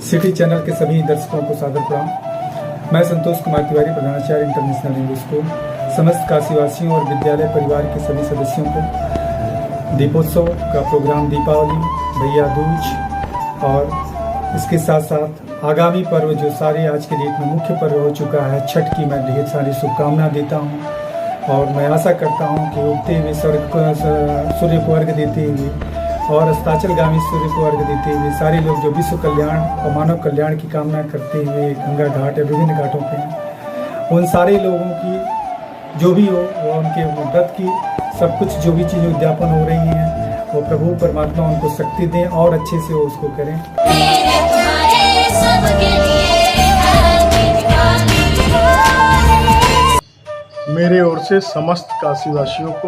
City channel के सभी दर्शकों को सादर प्रणाम। मैं संतोष कुमार तिवारी, प्रधानाचार्य इंटरनेशनल इंग्लिश स्कूल, समस्त काशीवासियों और विद्यालय परिवार के सभी सदस्यों को दीपोत्सव का प्रोग्राम, दीपावली, भैया दूज और इसके साथ साथ आगामी पर्व जो सारे आज के डेट में मुख्य पर्व हो चुका है, छठ की मैं ढेर सारी शुभकामनाएं देता हूँ। और मैं आशा करता हूँ कि उगते हुए सूर्य को अर्घ्य देते हुए और अस्ताचलगामी सूर्य को अर्घ्य देते हुए सारे लोग जो विश्व कल्याण और मानव कल्याण की कामना करते हुए गंगा घाट या विभिन्न घाटों पे हैं, उन सारे लोगों की जो भी हो वो उनके व्रत की सब कुछ जो भी चीज़ें उद्यापन हो रही हैं वो प्रभु परमात्मा उनको शक्ति दें और अच्छे से वो उसको करें। मेरे ओर से समस्त काशीवासियों को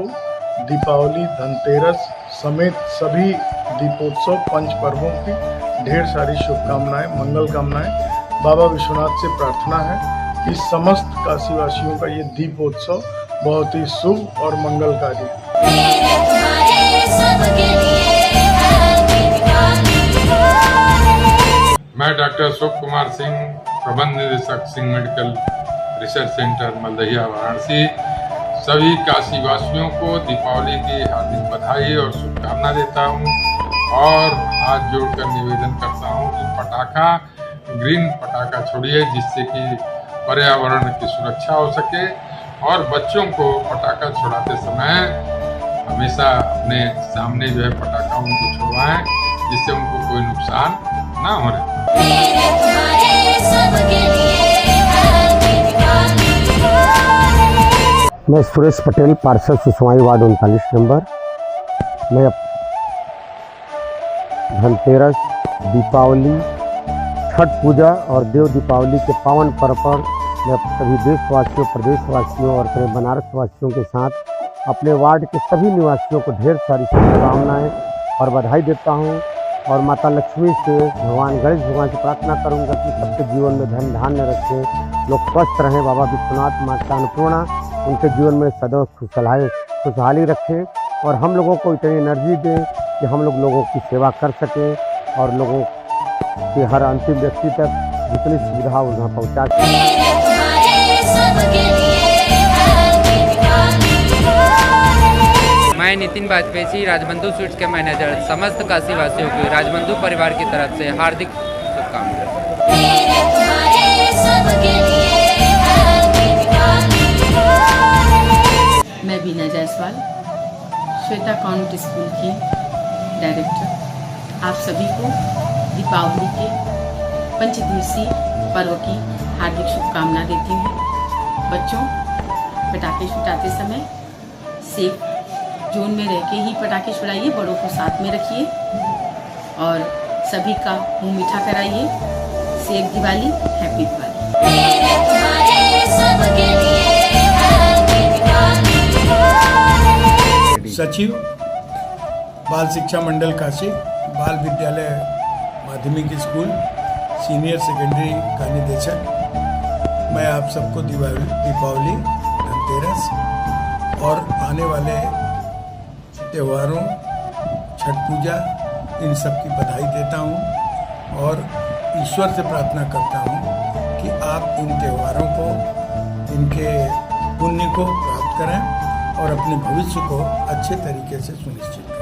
दीपावली, धनतेरस समेत सभी दीपोत्सव पंच पर्वों की ढेर सारी शुभकामनाएं, मंगल कामनाएं। बाबा विश्वनाथ से प्रार्थना है कि समस्त काशीवासियों का ये दीपोत्सव बहुत ही शुभ और मंगलकारी। मैं डॉक्टर अशोक कुमार सिंह, प्रबंध निदेशक Singh medical research centre Maldahiya Varanasi, सभी काशीवासियों को दीपावली की हार्दिक बधाई और शुभकामना देता हूं और हाथ जोड़कर निवेदन करता हूं कि पटाखा, ग्रीन पटाखा छोड़िए जिससे कि पर्यावरण की सुरक्षा हो सके और बच्चों को पटाखा छुड़ाते समय हमेशा अपने सामने जो है पटाखा उनको छुड़वाएं जिससे उनको कोई नुकसान ना होने। मैं सुरेश पटेल, पार्षद सुषमाई वार्ड 39 नंबर। मैं धनतेरस, दीपावली, छठ पूजा और देव दीपावली के पावन पर्व पर मैं सभी देशवासियों, प्रदेशवासियों और अपने बनारस वासियों के साथ अपने वार्ड के सभी निवासियों को ढेर सारी शुभकामनाएं और बधाई देता हूं और माता लक्ष्मी से, भगवान गणेश भगवान से प्रार्थना करूंगा कि सबके जीवन में धन धान्य रखें, लोग स्वस्थ रहें। बाबा विश्वनाथ, माता अन्नपूर्णा उनके जीवन में सदैव खुशहाली रखें और हम लोगों को इतनी एनर्जी दें कि हम लोगों की सेवा कर सकें और लोगों के हर अंतिम व्यक्ति तक जितनी सुविधा वहाँ पहुँचा सकें। मैं नितिन वाजपेयी, राजबंधु स्वीट्स के मैनेजर, समस्त काशीवासियों को राजबंधु परिवार की तरफ से हार्दिक शुभकामनाएं। मैं बीना जायसवाल, श्वेता कॉन्वेंट स्कूल की डायरेक्टर, आप सभी को दीपावली के पंचदिवसीय पर्व की हार्दिक शुभकामना देती हूँ। बच्चों, पटाखे छुटाते समय सेफ जोन में रह के ही पटाखे छुड़ाइए, बड़ों को साथ में रखिए और सभी का मुंह मीठा कराइए। Safe Diwali, happy Diwali. सचिव, बाल शिक्षा मंडल काशी, बाल विद्यालय माध्यमिक स्कूल, सीनियर सेकेंडरी का निदेशक। मैं आप सबको दीपावली, धनतेरस और आने वाले त्योहारों, छठ पूजा, इन सब की बधाई देता हूँ और ईश्वर से प्रार्थना करता हूँ कि आप इन त्योहारों को, इनके पुण्य को प्राप्त करें और अपने भविष्य को अच्छे तरीके से सुनिश्चित करें।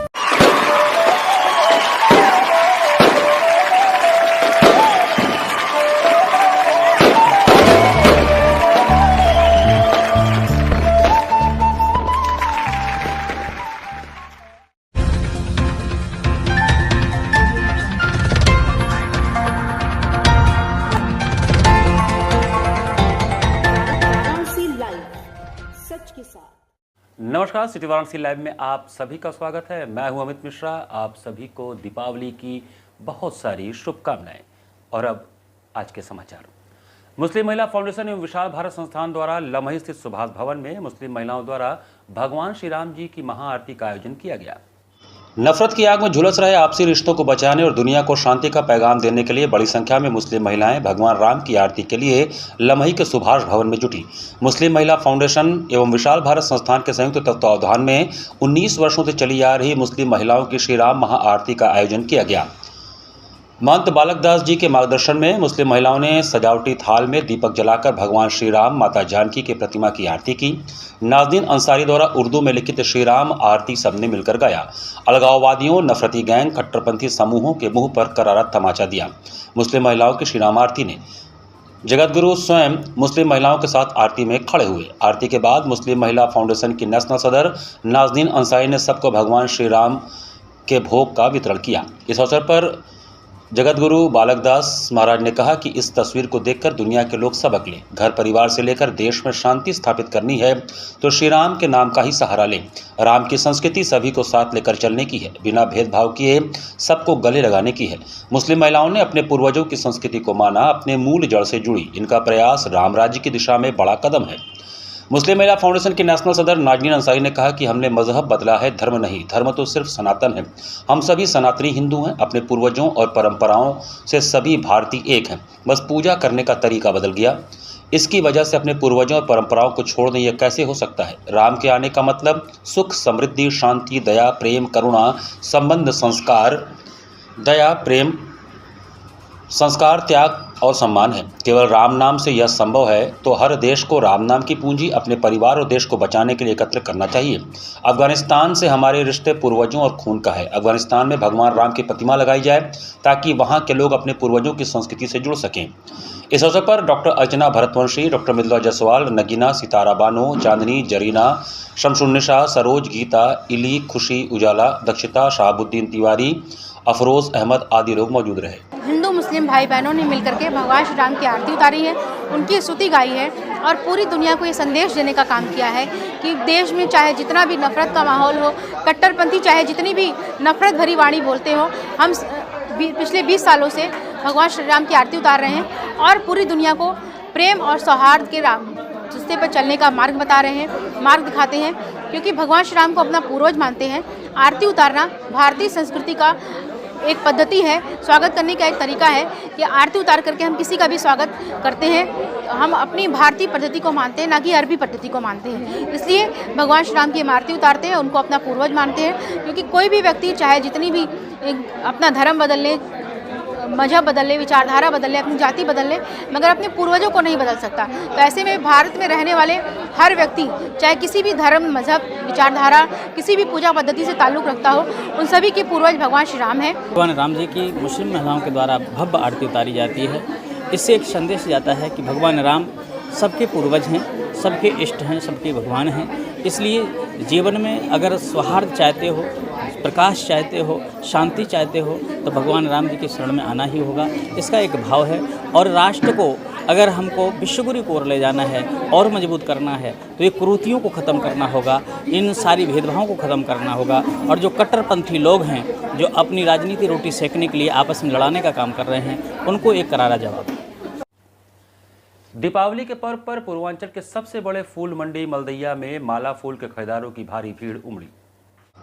नमस्कार, सिटी वाराणसी लाइव में आप सभी का स्वागत है। मैं हूं अमित मिश्रा। आप सभी को दीपावली की बहुत सारी शुभकामनाएं। और अब आज के समाचार। मुस्लिम महिला फाउंडेशन एवं विशाल भारत संस्थान द्वारा लमही स्थित सुभाष भवन में मुस्लिम महिलाओं द्वारा भगवान श्री राम जी की महाआरती का आयोजन किया गया। नफरत की आग में झुलस रहे आपसी रिश्तों को बचाने और दुनिया को शांति का पैगाम देने के लिए बड़ी संख्या में मुस्लिम महिलाएं भगवान राम की आरती के लिए लमही के सुभाष भवन में जुटी। मुस्लिम महिला फाउंडेशन एवं विशाल भारत संस्थान के संयुक्त तत्वावधान में 19 वर्षों से चली आ रही मुस्लिम महिलाओं की श्री राम महाआरती का आयोजन किया गया। महंत बालक दास जी के मार्गदर्शन में मुस्लिम महिलाओं ने सजावटी थाल में दीपक जलाकर भगवान श्री राम माता जानकी के प्रतिमा की आरती की। नाज़नीन अंसारी द्वारा उर्दू में लिखित श्री राम आरती सबने मिलकर गाया। अलगाववादियों, नफरती गैंग, कट्टरपंथी समूहों के मुंह पर करारा तमाचा दिया। मुस्लिम महिलाओं की श्री राम आरती ने जगतगुरु स्वयं मुस्लिम महिलाओं के साथ आरती में खड़े हुए। आरती के बाद मुस्लिम महिला फाउंडेशन की नेशनल सदर नाज़नीन अंसारी ने सबको भगवान श्री राम के भोग का वितरण किया। इस अवसर पर जगतगुरु बालक दास महाराज ने कहा कि इस तस्वीर को देखकर दुनिया के लोग सबक लें। घर परिवार से लेकर देश में शांति स्थापित करनी है तो श्री राम के नाम का ही सहारा लें। राम की संस्कृति सभी को साथ लेकर चलने की है, बिना भेदभाव किए सबको गले लगाने की है। मुस्लिम महिलाओं ने अपने पूर्वजों की संस्कृति को माना, अपने मूल जड़ से जुड़ी। इनका प्रयास राम राज्य की दिशा में बड़ा कदम है। मुस्लिम महिला फाउंडेशन की नेशनल सदर नाज़नीन अंसारी ने कहा कि हमने मजहब बदला है, धर्म नहीं। धर्म तो सिर्फ सनातन है। हम सभी सनातनी हिंदू हैं। अपने पूर्वजों और परंपराओं से सभी भारतीय एक हैं, बस पूजा करने का तरीका बदल गया। इसकी वजह से अपने पूर्वजों और परंपराओं को छोड़ दें, यह कैसे हो सकता है। राम के आने का मतलब सुख, समृद्धि, शांति, दया, प्रेम, करुणा, संबंध, संस्कार, त्याग और सम्मान है। केवल राम नाम से यह संभव है तो हर देश को राम नाम की पूंजी अपने परिवार और देश को बचाने के लिए एकत्र करना चाहिए। अफगानिस्तान से हमारे रिश्ते पूर्वजों और खून का है। अफगानिस्तान में भगवान राम की प्रतिमा लगाई जाए ताकि वहाँ के लोग अपने पूर्वजों की संस्कृति से जुड़ सकें। इस अवसर पर डॉक्टर अर्चना भरतवंशी, डॉक्टर मृदुला जायसवाल, नगीना, सितारा बानो, चांदनी, जरीना, शमसुन्निसा, सरोज, गीता, इली, खुशी, उजाला, दक्षिता, शहाबुद्दीन तिवारी, अफरोज अहमद आदि लोग मौजूद रहे। हिंदू मुस्लिम भाई बहनों ने मिलकर के भगवान श्री राम की आरती उतारी है, उनकी स्तुति गाई है और पूरी दुनिया को ये संदेश देने का काम किया है कि देश में चाहे जितना भी नफरत का माहौल हो, कट्टरपंथी चाहे जितनी भी नफरत भरी वाणी बोलते हो, हम पिछले 20 सालों से भगवान श्री राम की आरती उतार रहे हैं और पूरी दुनिया को प्रेम और सौहार्द के रास्ते पर चलने का मार्ग बता रहे हैं, मार्ग दिखाते हैं, क्योंकि भगवान श्री राम को अपना पूर्वज मानते हैं। आरती उतारना भारतीय संस्कृति का एक पद्धति है, स्वागत करने का एक तरीका है कि आरती उतार करके हम किसी का भी स्वागत करते हैं। हम अपनी भारतीय पद्धति को मानते हैं, ना कि अरबी पद्धति को मानते हैं। इसलिए भगवान श्री राम की आरती उतारते हैं, उनको अपना पूर्वज मानते हैं, क्योंकि कोई भी व्यक्ति चाहे जितनी भी अपना धर्म बदल ले, मजहब बदल ले, विचारधारा बदल ले, अपनी जाति बदल ले, मगर अपने पूर्वजों को नहीं बदल सकता। तो ऐसे में भारत में रहने वाले हर व्यक्ति चाहे किसी भी धर्म, मजहब, विचारधारा, किसी भी पूजा पद्धति से ताल्लुक़ रखता हो, उन सभी के पूर्वज भगवान श्री राम हैं। भगवान राम जी की मुस्लिम महिलाओं के द्वारा भव्य आरती उतारी जाती है। इससे एक संदेश जाता है कि भगवान राम सबके पूर्वज हैं, सबके इष्ट हैं, सबके भगवान हैं। इसलिए जीवन में अगर सौहार्द चाहते हो, प्रकाश चाहते हो, शांति चाहते हो, तो भगवान राम जी के शरण में आना ही होगा। इसका एक भाव है। और राष्ट्र को अगर हमको विश्वगुरु की ओर ले जाना है और मजबूत करना है तो ये कुरीतियों को ख़त्म करना होगा, इन सारी भेदभावों को ख़त्म करना होगा। और जो कट्टरपंथी लोग हैं, जो अपनी राजनीति रोटी सेकने के लिए आपस में लड़ाने का काम कर रहे हैं, उनको एक करारा जवाब। दीपावली के पर्व पर पूर्वांचल के सबसे बड़े फूल मंडी मलदैया में माला फूल के खरीदारों की भारी भीड़ उमड़ी।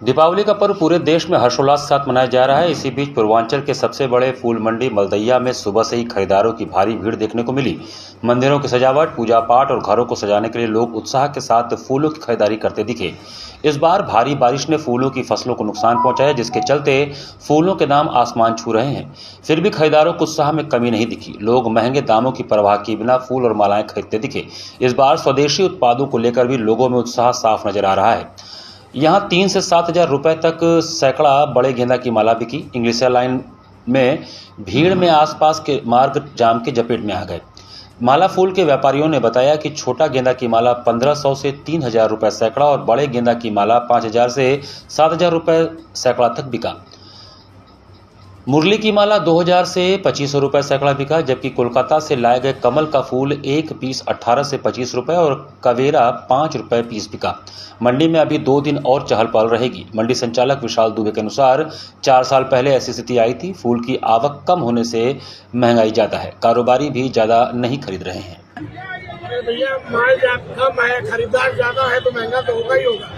दीपावली का पर्व पूरे देश में हर्षोल्लास के साथ मनाया जा रहा है। इसी बीच पूर्वांचल के सबसे बड़े फूल मंडी मलदैया में सुबह से ही खरीदारों की भारी भीड़ देखने को मिली। मंदिरों की सजावट, पूजा पाठ और घरों को सजाने के लिए लोग उत्साह के साथ फूलों की खरीदारी करते दिखे। इस बार भारी बारिश ने फूलों की फसलों को नुकसान पहुंचाया, जिसके चलते फूलों के दाम आसमान छू रहे हैं। फिर भी खरीदारों को उत्साह में कमी नहीं दिखी। लोग महंगे दामों की परवाह किए बिना फूल और मालाएं खरीदते दिखे। इस बार स्वदेशी उत्पादों को लेकर भी लोगों में उत्साह साफ नजर आ रहा है। यहाँ 3 से 7 हज़ार रुपए तक सैकड़ा बड़े गेंदा की माला बिकी। इंग्लिश लाइन में भीड़ में आसपास के मार्ग जाम के जपेट में आ गए। माला फूल के व्यापारियों ने बताया कि छोटा गेंदा की माला 1500 से 3000 रुपए सैकड़ा और बड़े गेंदा की माला 5000 से 7000 रुपए सैकड़ा तक बिका। मुरली की माला 2000 से 2500 रुपए सैकड़ा बिका, जबकि कोलकाता से लाए गए कमल का फूल एक पीस 18 से 25 रुपए और कवेरा 5 रुपए पीस बिका। मंडी में अभी 2 दिन और चहल पहल रहेगी। मंडी संचालक विशाल दुबे के अनुसार 4 साल पहले ऐसी स्थिति आई थी। फूल की आवक कम होने से महंगाई ज्यादा है, कारोबारी भी ज्यादा नहीं खरीद रहे हैं। भैया माल कम है, खरीदार ज्यादा है तो महंगा तो होगा ही होगा।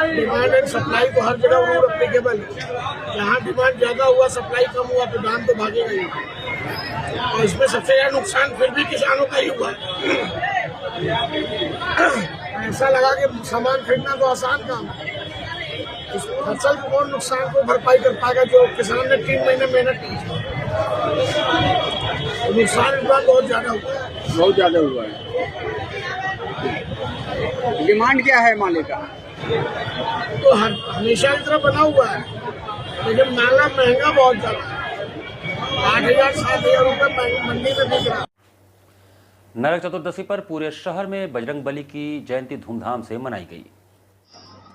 डिमांड एंड सप्लाई तो हर जगह रूल एप्लीकेबल है। यहाँ डिमांड ज्यादा हुआ, सप्लाई कम हुआ तो दाम तो भागेगा ही। और इसमें सबसे ज्यादा नुकसान फिर भी किसानों का ही हुआ। ऐसा लगा कि सामान खरीदना तो आसान काम है, इस फसल को नुकसान को भरपाई कर पाएगा जो किसान ने 3 महीने मेहनत की। नुकसान इस बार बहुत ज्यादा हुआ है, बहुत ज़्यादा हुआ है। डिमांड क्या है माले का? तो हमेशा की तरह बना हुआ है, लेकिन माला महंगा बहुत ज्यादा है। 8,000-7,000 रुपये मंडी में बिक रहा है। नरक चतुर्दशी पर पूरे शहर में बजरंग बली की जयंती धूमधाम से मनाई गई।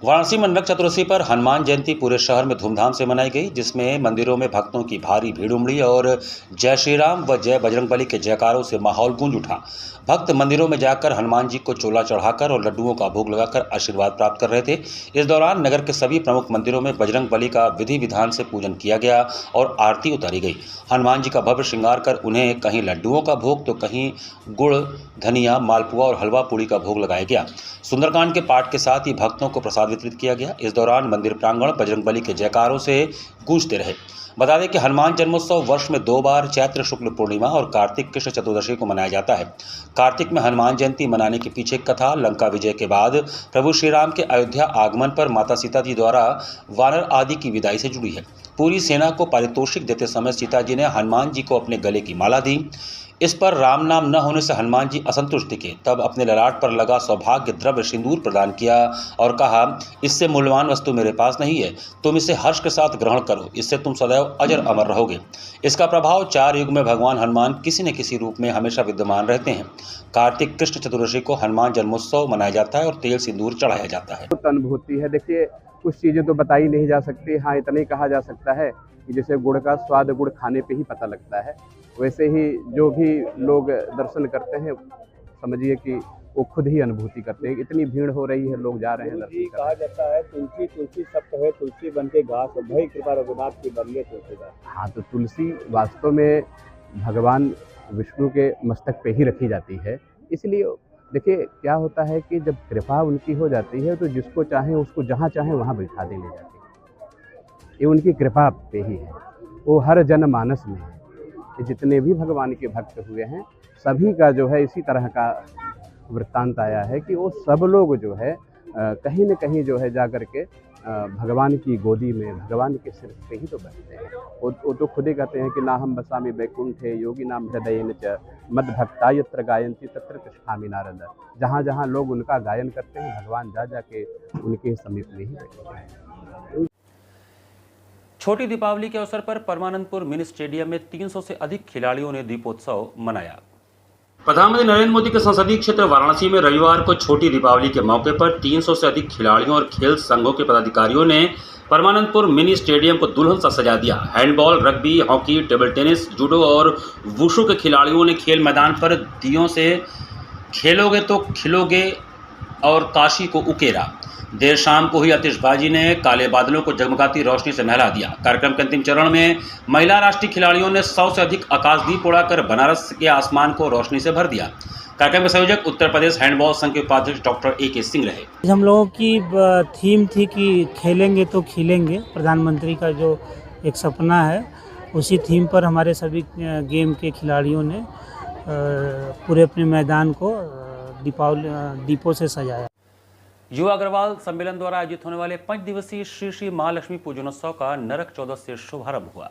वाराणसी में नरक चतुर्दशी पर हनुमान जयंती पूरे शहर में धूमधाम से मनाई गई, जिसमें मंदिरों में भक्तों की भारी भीड़ उमड़ी और जय श्री राम व जय बजरंग बली के जयकारों से माहौल गूंज उठा। भक्त मंदिरों में जाकर हनुमान जी को चोला चढ़ाकर और लड्डुओं का भोग लगाकर आशीर्वाद प्राप्त कर रहे थे। इस दौरान नगर के सभी प्रमुख मंदिरों में बजरंग बली का विधि विधान से पूजन किया गया और आरती उतारी गई। हनुमान जी का भव्य श्रृंगार कर उन्हें कहीं लड्डुओं का भोग तो कहीं गुड़, धनिया, मालपुआ और हलवा पूड़ी का भोग लगाया गया। सुंदरकांड के पाठ के साथ ही भक्तों को प्रसाद वितरित किया गया। इस दौरान मंदिर प्रांगण बजरंग बली के जयकारों से गूंजते रहे। बता दें कि हनुमान जन्मोत्सव वर्ष में 2 बार चैत्र शुक्ल पूर्णिमा और कार्तिक कृष्ण चतुर्दशी को मनाया जाता है। कार्तिक में हनुमान जयंती मनाने के पीछे कथा लंका विजय के बाद प्रभु श्री राम के अयोध्या आगमन पर माता सीता जी द्वारा वानर आदि की विदाई से जुड़ी है। पूरी सेना को पारितोषिक देते समय सीता जी ने हनुमान जी को अपने गले की माला दी। इस पर राम नाम न होने से हनुमान जी असंतुष्ट थे। तब अपने ललाट पर लगा सौभाग्य द्रव्य सिंदूर प्रदान किया और कहा, इससे मूल्यवान वस्तु मेरे पास नहीं है, तुम इसे हर्ष के साथ ग्रहण करो, इससे तुम सदैव अजर अमर रहोगे। इसका प्रभाव 4 युग में भगवान हनुमान किसी न किसी रूप में हमेशा विद्यमान रहते हैं। कार्तिक कृष्ण चतुर्दशी को हनुमान जन्मोत्सव मनाया जाता है और तेल सिंदूर चढ़ाया जाता है। अनुभूति है, देखिए कुछ चीज़ें तो बताई नहीं जा सकती। हाँ, इतना ही कहा जा सकता है कि जैसे गुड़ का स्वाद गुड़ खाने पे ही पता लगता है, वैसे ही जो भी लोग दर्शन करते हैं समझिए कि वो खुद ही अनुभूति करते हैं। इतनी भीड़ हो रही है, लोग जा रहे हैं दर्शन। कहा जाता है तुलसी तुलसी सब कहे, तुलसी बन के घास, भई कृपा रघुनाथ की बनिए तुलसीदास। हाँ, तो तुलसी वास्तव में भगवान विष्णु के मस्तक पे ही रखी जाती है। इसलिए देखिए क्या होता है कि जब कृपा उनकी हो जाती है तो जिसको चाहे उसको जहाँ चाहे वहाँ बैठा देने जाती है। ये उनकी कृपा पे ही है, वो हर जनमानस में है। जितने भी भगवान के भक्त हुए हैं सभी का जो है इसी तरह का वृत्तांत आया है कि वो सब लोग जो है कहीं न कहीं जो है जा कर के भगवान की गोदी में भगवान के सिर पे ही तो बैठते हैं। वो तो खुद ही कहते हैं कि ना हम बसामी वैकुंठे योगी नाम हृदयेन च मद भक्ता यत्र गायन्ति तत्र तिष्ठामि नारद। जहाँ जहाँ लोग उनका गायन करते हैं भगवान जा जाके उनके समीप में ही बैठते हैं। छोटी दीपावली के अवसर पर परमानंदपुर मिनी स्टेडियम में 300 से अधिक खिलाड़ियों ने दीपोत्सव मनाया। प्रधानमंत्री नरेंद्र मोदी के संसदीय क्षेत्र वाराणसी में रविवार को छोटी दीपावली के मौके पर 300 से अधिक खिलाड़ियों और खेल संघों के पदाधिकारियों ने परमानंदपुर मिनी स्टेडियम को दुल्हन सा सजा दिया। Handball, rugby, hockey, table tennis, judo और वुशु के खिलाड़ियों ने खेल मैदान पर दियों से खेलोगे तो खिलोगे और काशी को उकेरा। देर शाम को ही आतिशबाजी ने काले बादलों को जगमगाती रोशनी से नहला दिया। कार्यक्रम के अंतिम चरण में महिला राष्ट्रीय खिलाड़ियों ने 100 से अधिक आकाशदीप उड़ाकर बनारस के आसमान को रोशनी से भर दिया। कार्यक्रम के संयोजक उत्तर प्रदेश हैंडबॉल संघ के उपाध्यक्ष डॉक्टर A.K. सिंह रहे। हम लोगों की थीम थी कि खेलेंगे तो खिलेंगे। प्रधानमंत्री का जो एक सपना है उसी थीम पर हमारे सभी गेम के खिलाड़ियों ने पूरे अपने मैदान को दीपों से सजाया। युवा अग्रवाल सम्मेलन द्वारा आयोजित होने वाले 5 दिवसीय श्री श्री महालक्ष्मी पूजनोत्सव का नरक चौदस से शुभारंभ हुआ।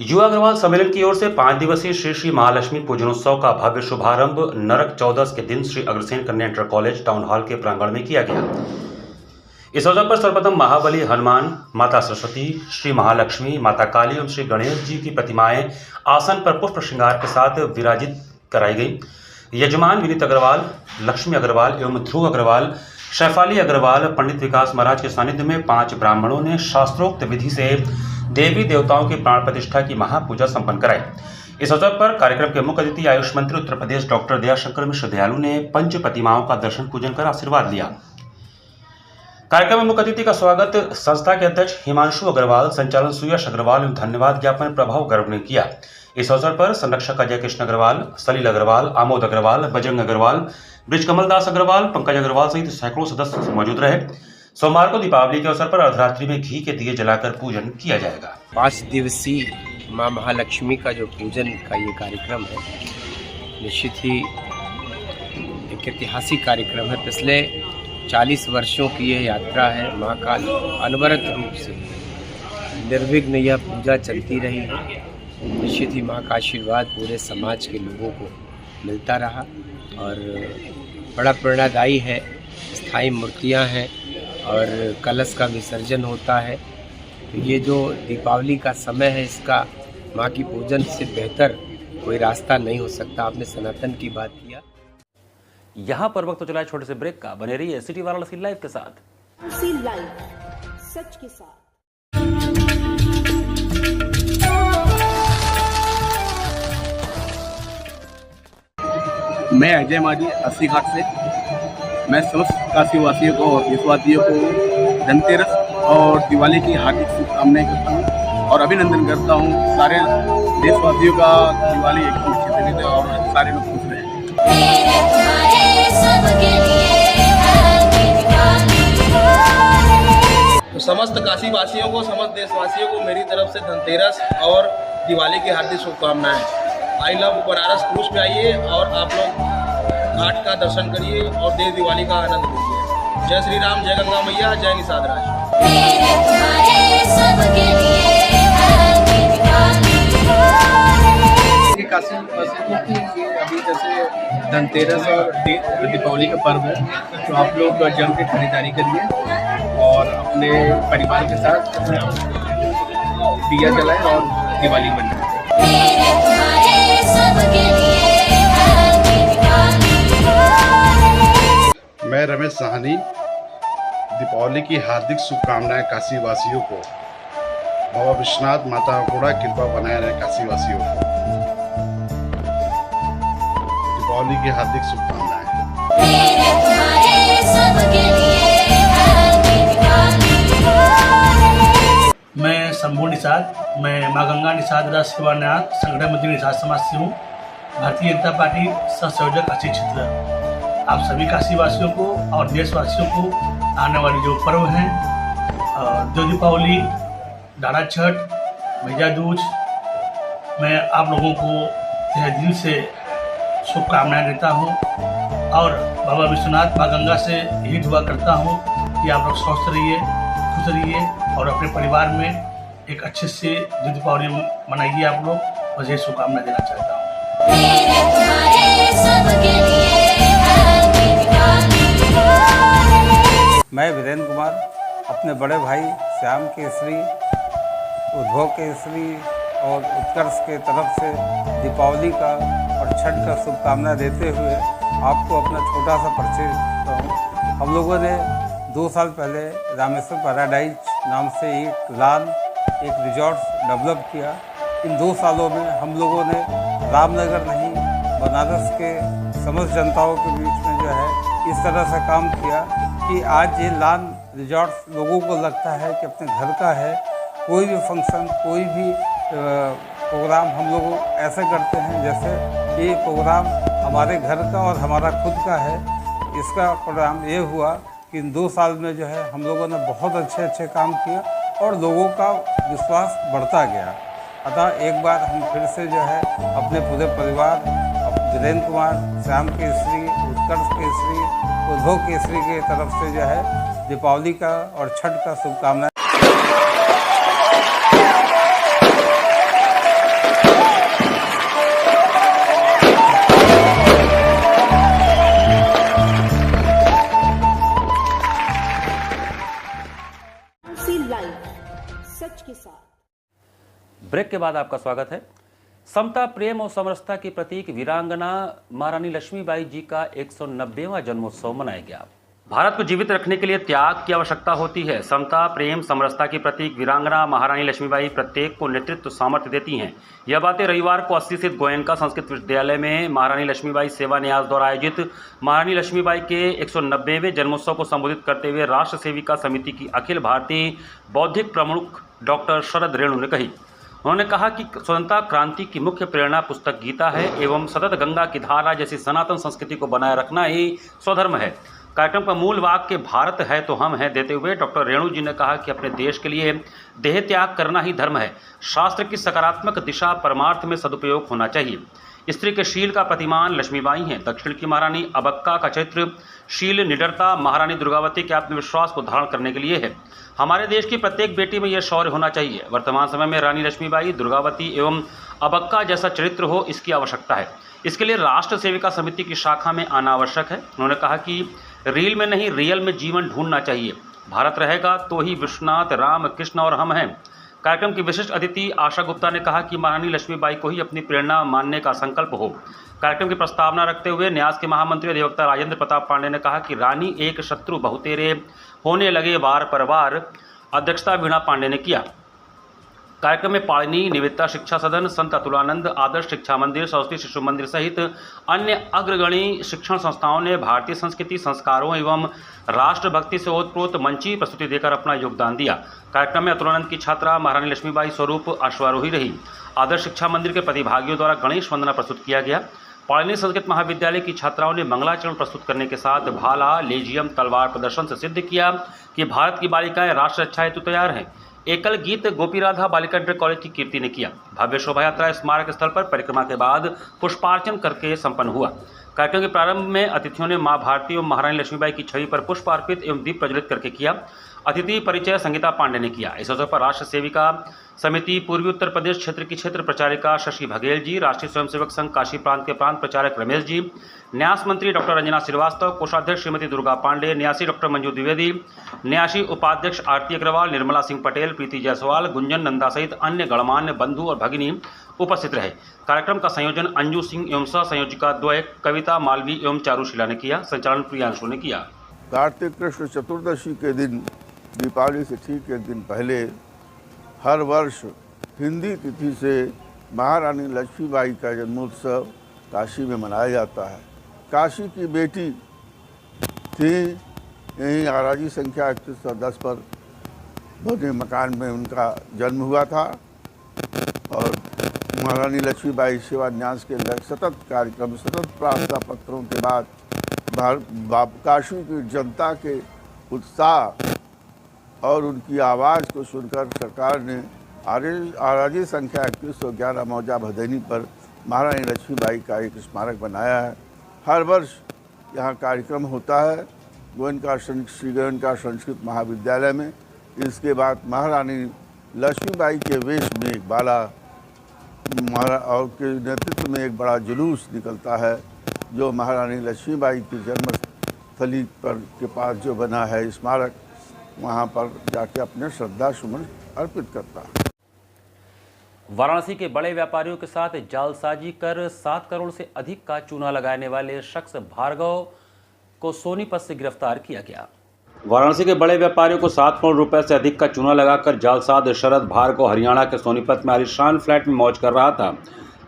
युवा अग्रवाल सम्मेलन की ओर से 5 दिवसीय श्री श्री महालक्ष्मी पूजनोत्सव का भव्य शुभारंभ नरक चौदस के दिन श्री अग्रसेन कन्या इंटर कॉलेज टाउन हॉल के प्रांगण में किया गया। इस अवसर पर सर्वप्रथम महाबली हनुमान, माता सरस्वती, श्री महालक्ष्मी, माता काली एवं श्री गणेश जी की प्रतिमाएं आसन पर पुष्प श्रृंगार के साथ विराजित कराई गई। यजमान विनीत अग्रवाल, लक्ष्मी अग्रवाल एवं ध्रुव अग्रवाल, शैफाली अग्रवाल, पंडित विकास महाराज के सानिध्य में 5 ब्राह्मणों ने शास्त्रोक्त विधि से देवी देवताओं की प्राण प्रतिष्ठा की महापूजा संपन्न कराई। इस अवसर पर कार्यक्रम के मुख्य अतिथि आयुष मंत्री उत्तर प्रदेश डॉक्टर दयाशंकर मिश्र दयालु ने पंच प्रतिमाओं का दर्शन पूजन कर आशीर्वाद लिया। कार्यक्रम में मुख्य अतिथि का स्वागत संस्था के अध्यक्ष हिमांशु अग्रवाल, संचालन सुयश अग्रवाल एवं धन्यवाद ज्ञापन प्रभाव गर्ग ने किया। इस अवसर पर संरक्षक अजय कृष्ण अग्रवाल, सलील अग्रवाल, आमोद अग्रवाल, बजरंग अग्रवाल, ब्रिज कमल दास अग्रवाल, पंकज अग्रवाल सहित सैकड़ों सदस्य मौजूद रहे। सोमवार को दीपावली के अवसर पर अर्धरात्रि में घी के दिए जलाकर पूजन किया जाएगा। 5 दिवसीय मां महालक्ष्मी का जो पूजन का ये कार्यक्रम है, निश्चित ही एक ऐतिहासिक कार्यक्रम है। पिछले 40 वर्षों की यह यात्रा है। माँ का अनवरत रूप से निर्विघ्न यह पूजा चलती रही है। निश्चित ही माँ का आशीर्वाद पूरे समाज के लोगों को मिलता रहा और बड़ा प्रेरणादायी है। स्थायी मूर्तियाँ हैं और कलश का विसर्जन होता है। तो ये जो दीपावली का समय है, इसका माँ की पूजन से बेहतर कोई रास्ता नहीं हो सकता। आपने सनातन की बात किया। यहाँ पर वक्त तो चला है छोटे से ब्रेक का। बने रहिए सिटी वाराणसी लाइव के साथ। लाइव सच के साथ। मैं अजय माजी 80 घाट से। मैं समस्त काशी वासियों को और देशवासियों को धनतेरस और दिवाली की हार्दिक शुभकामनाएं करता हूं और अभिनंदन करता हूं। सारे देशवासियों का दिवाली एकदम अच्छे से बीते और सारे लोग खुश रहें। तो समस्त काशी वासियों को, समस्त देशवासियों को मेरी तरफ से धनतेरस और दिवाली की हार्दिक शुभकामनाएं। आई लव बनारस क्रूज पे आइए और आप लोग घाट का दर्शन करिए और देव दिवाली का आनंद लीजिए। जय श्री राम, जय गंगा मैया, जय निषाद राज। काशी वासियों की अभी जैसे धनतेरस और दीपावली का पर्व है, तो आप लोग जम के खरीदारी करिए और अपने परिवार के साथ दिया जलाएं और दिवाली मनाएं। मैं रमेश साहनी दीपावली की हार्दिक शुभकामनाएं काशी वासियों को। बाबा विश्वनाथ, माता अघोड़ा कृपा बनाए रहे काशी वासियों को। दीपावली की हार्दिक शुभकामनाएं। मैं शंभू निषाद, मैं माँ गंगा निषाद राष्ट्र सेवानाथ संगठन मंत्री निषाद समाज से हूँ। भारतीय जनता पार्टी सहसंयोजक काशी क्षेत्र। आप सभी काशी वासियों को और देशवासियों को आने वाले जो पर्व हैं, जो दीपावली, डाला छठ, भैया दूज, मैं आप लोगों को तहे दिल से शुभकामनाएं देता हूं और बाबा विश्वनाथ, माँ गंगा से यही दुआ करता हूं कि आप लोग स्वस्थ रहिए, खुश रहिए और अपने परिवार में एक अच्छे से दीपावली मनाइए आप लोग। बस ये शुभकामना देना चाहता हूँ। मैं वीरेंद्र कुमार अपने बड़े भाई श्याम केसरी, उद्धव केसरी और उत्कर्ष के तरफ से दीपावली का और छठ का शुभकामना देते हुए आपको अपना छोटा सा परिचय देता हूँ। हम लोगों ने 2 साल पहले रामेश्वर पैराडाइज नाम से एक लॉन, एक रिजॉर्ट डेवलप किया। इन 2 सालों में हम लोगों ने रामनगर नहीं, बनारस के समस्त जनताओं के बीच में जो है इस तरह से काम किया कि आज ये लॉन रिजॉर्ट लोगों को लगता है कि अपने घर का है। कोई भी फंक्शन, कोई भी प्रोग्राम हम लोग ऐसे करते हैं जैसे ये प्रोग्राम हमारे घर का और हमारा खुद का है। इसका प्रोग्राम ये हुआ कि इन 2 साल में जो है हम लोगों ने बहुत अच्छे काम किए और लोगों का विश्वास बढ़ता गया। अतः एक बार हम फिर से जो है अपने पूरे परिवार, वीरेंद्र कुमार, श्याम केसरी, उत्कर्ष केसरी, उद्धव केसरी के तरफ से जो है दीपावली का और छठ का शुभकामनाएं। सच के साथ। ब्रेक के बाद आपका स्वागत है। समता, प्रेम और समरसता की प्रतीक वीरांगना महारानी लक्ष्मीबाई जी का 190वां जन्मोत्सव मनाया गया। भारत को जीवित रखने के लिए त्याग की आवश्यकता होती है। समता, प्रेम, समरसता की प्रतीक वीरांगना महारानी लक्ष्मीबाई प्रत्येक को नेतृत्व सामर्थ्य देती हैं। यह बातें रविवार को 80 स्थित गोयनका संस्कृत विद्यालय में महारानी लक्ष्मीबाई सेवा न्यास द्वारा आयोजित महारानी लक्ष्मीबाई के 190वें जन्मोत्सव को संबोधित करते हुए राष्ट्र सेविका समिति की अखिल भारतीय बौद्धिक प्रमुख डॉक्टर शरद रेणु ने कही। उन्होंने कहा कि स्वतंत्रता क्रांति की मुख्य प्रेरणा पुस्तक गीता है एवं सतत गंगा की धारा जैसी सनातन संस्कृति को बनाए रखना ही स्वधर्म है। कार्यक्रम का मूल वाक्य भारत है तो हम हैं देते हुए डॉक्टर रेणु जी ने कहा कि अपने देश के लिए देह त्याग करना ही धर्म है। शास्त्र की सकारात्मक दिशा परमार्थ में सदुपयोग होना चाहिए। स्त्री के शील का प्रतिमान लक्ष्मीबाई हैं। दक्षिण की महारानी अबक्का का चरित्र शील, निडरता महारानी दुर्गावती के आत्मविश्वास को धारण करने के लिए है। हमारे देश की प्रत्येक बेटी में यह शौर्य होना चाहिए। वर्तमान समय में रानी लक्ष्मीबाई, दुर्गावती एवं अबक्का जैसा चरित्र हो, इसकी आवश्यकता है। इसके लिए राष्ट्र सेविका समिति की शाखा में आना आवश्यक है। उन्होंने कहा कि रील में नहीं, रियल में जीवन ढूंढना चाहिए। भारत रहेगा तो ही विश्वनाथ, राम, कृष्ण और हम हैं। कार्यक्रम की विशिष्ट अतिथि आशा गुप्ता ने कहा कि महारानी लक्ष्मीबाई को ही अपनी प्रेरणा मानने का संकल्प हो। कार्यक्रम की प्रस्तावना रखते हुए न्यास के महामंत्री अधिवक्ता राजेंद्र प्रताप पांडे ने कहा कि रानी एक शत्रु बहुतेरे होने लगे वार पर वार। अध्यक्षता वीणा पांडे ने किया। कार्यक्रम में पाणिनी निवेदिता शिक्षा सदन, संत अतुलानंद आदर्श शिक्षा मंदिर, सरस्वती शिशु मंदिर सहित अन्य अग्रगणी शिक्षण संस्थाओं ने भारतीय संस्कृति, संस्कारों एवं राष्ट्रभक्ति से ओतप्रोत मंची प्रस्तुति देकर अपना योगदान दिया। कार्यक्रम में अतुलानंद की छात्रा महारानी लक्ष्मीबाई स्वरूप अश्वारोही रही। आदर्श शिक्षा मंदिर के प्रतिभागियों द्वारा गणेश वंदना प्रस्तुत किया गया। पाणिनी संस्कृत महाविद्यालय की छात्राओं ने मंगलाचरण प्रस्तुत करने के साथ भाला, लेजियम, तलवार प्रदर्शन से सिद्ध किया कि भारत की बालिकाएं राष्ट्र रक्षा हेतु तैयार हैं। एकल गीत गोपी राधा बालिका इंटर कॉलेज की कीर्ति ने किया। भव्य शोभा यात्रा स्मारक स्थल पर परिक्रमा के बाद पुष्पार्चन करके संपन्न हुआ। कार्यक्रम के प्रारंभ में अतिथियों ने मां भारती एवं महारानी लक्ष्मीबाई की छवि पर पुष्प अर्पित एवं दीप प्रज्वलित करके किया। अतिथि परिचय संगीता पांडे ने किया। इस अवसर पर राष्ट्र सेविका समिति पूर्वी उत्तर प्रदेश क्षेत्र की क्षेत्र प्रचारिका शशि बघेल जी, राष्ट्रीय स्वयंसेवक संघ काशी प्रांत के प्रांत प्रचारक रमेश जी, न्यास मंत्री डॉक्टर रंजना श्रीवास्तव, कोषाध्यक्ष श्रीमती दुर्गा पांडे, न्यासी डॉक्टर मंजू द्विवेदी, न्यासी उपाध्यक्ष आरती अग्रवाल, निर्मला सिंह पटेल, प्रीति जायसवाल, गुंजन नंदा सहित अन्य गणमान्य बंधु और भगिनी उपस्थित रहे। कार्यक्रम का संयोजन अंजू सिंह एवं सह संयोजिका द्वय कविता मालवी एवं चारुशिला ने किया। संचालन प्रियांशु ने किया। कार्तिक कृष्ण चतुर्दशी के दिन, दीपावली से ठीक एक दिन पहले, हर वर्ष हिंदी तिथि से महारानी लक्ष्मीबाई का जन्मोत्सव काशी में मनाया जाता है। काशी की बेटी थी, यहीं आराजी संख्या 3110 पर बने मकान में उनका जन्म हुआ था और महारानी लक्ष्मीबाई शिवान्यास के सतत कार्यक्रम, सतत प्रार्थना पत्रों के बाद काशी की जनता के उत्साह और उनकी आवाज़ को सुनकर सरकार ने आराजी संख्या 3111 मौजा भदैनी पर महारानी लक्ष्मीबाई का एक स्मारक बनाया है। हर वर्ष यहाँ कार्यक्रम होता है श्री गोयनका संस्कृत महाविद्यालय में। इसके बाद महारानी लक्ष्मीबाई के वेश में एक बाला और के नेतृत्व में एक बड़ा जुलूस निकलता है, जो महारानी लक्ष्मीबाई की जन्मस्थली पर के पास जो बना है स्मारक, वहाँ पर जाके अपने श्रद्धा सुमन अर्पित करता है। वाराणसी के बड़े व्यापारियों के साथ जालसाजी कर 7 करोड़ से अधिक का चूना लगाने वाले शख्स भार्गव को सोनीपत से गिरफ्तार किया गया। वाराणसी के बड़े व्यापारियों को 7 करोड़ रुपए से अधिक का चूना लगाकर जालसाज शरद भार्गव हरियाणा के सोनीपत में आलीशान फ्लैट में मौज कर रहा था।